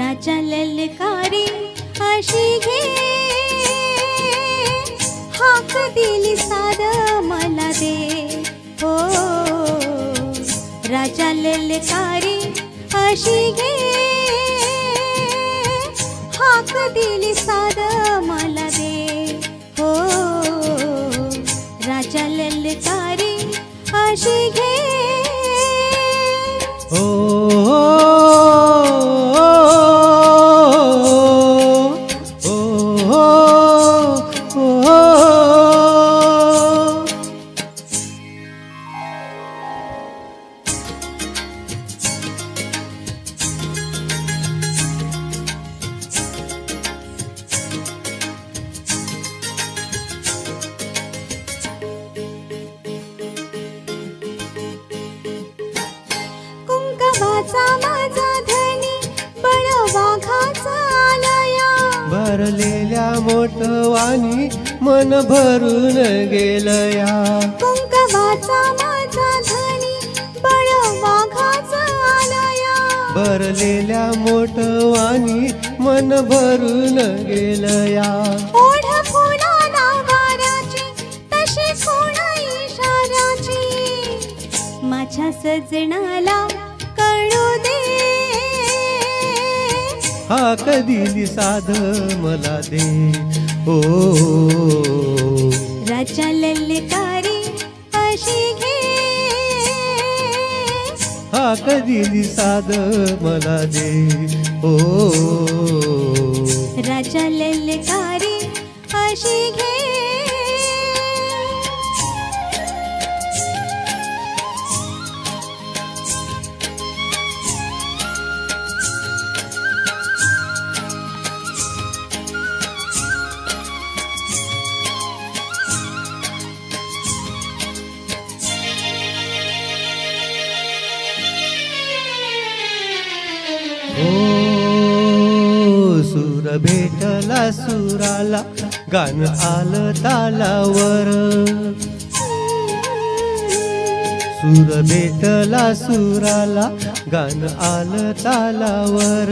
राजा ललकारी अशी घे, हाक दिली साद मला दे. हो राजा ललकारी अशी घे, हाक दिली साद मला दे. हो राजा ललकारी अशी घे. ओ कुंकवाचा माझा धनी बळ वाघाचा आलया. भरलेल्या मोठवानी मन भरून गेलया. कुंकवाचा माझा धनी बळ वाघाचा आलया. भरलेल्या मोठवानी मन भरून गेलया. ओढ फुलाला वाऱ्याची तशी कोण इशाऱ्याची, माझ्या सजनाला कळू दे. हाक दिली साध मला दे. ओ राजा ललकारी अशी घे, हाक दिली साध मला दे. ओ राजा ललकारी अशी घे. ओ सूर भेटला सुराला, गाण आलं तालावर. सूर भेटला सुराला, गाण आलं तालावर.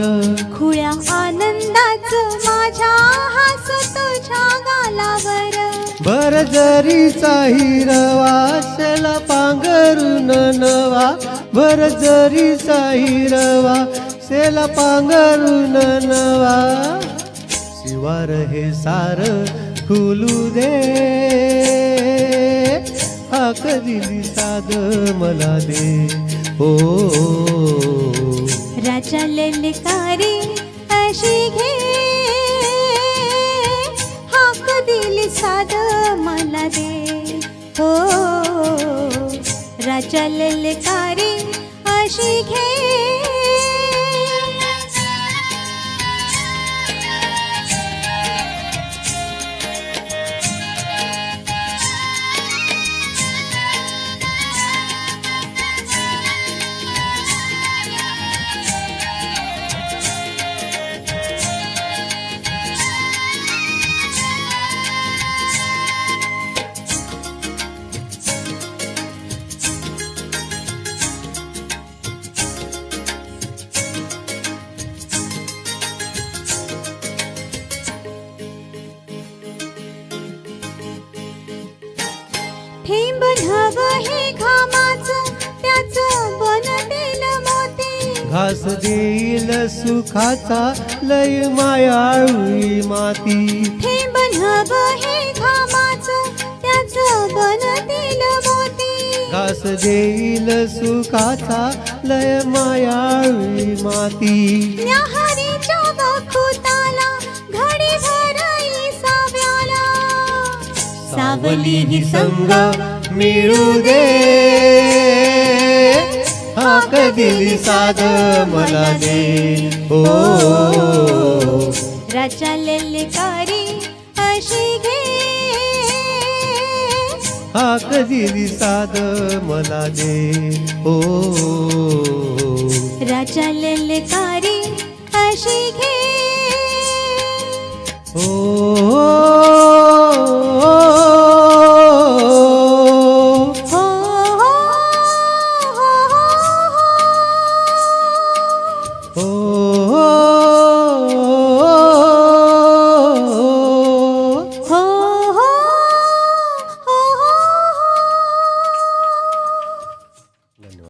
खुळ्या आनंदाचं माझ्या हास तुझ्या गालावर. भरजरीचा हिरवा सेला पांघरून नवा. भरजरीचा हिरवा सेला पांघरून नवा. शिवार हे सार खुलू दे, हाक दिली साद मला दे. ओ राजा ललकारी अशी घे, हाक दिली साद मला दे. हो राजा ललकारी अशी घे. थेंब नभ हे घामाचं त्याचं बनतेल मोती. घास देईल सुखाचा लय मायाळू माती. थेंब नभ हे घामाचं त्याचं बनतेल मोती. घास देईल सुखाचा लय मायाळू माती. न्याहारीच्या बखुताला घडी भराई साव्याला. सावली ही संग मिळू दे, हाक दिली साध मला दे. ओ राजा ललकारी अशी घे, हाक दिली साध मला दे. ओ राजा ललकारी अशी घे. ओ धन्यवाद.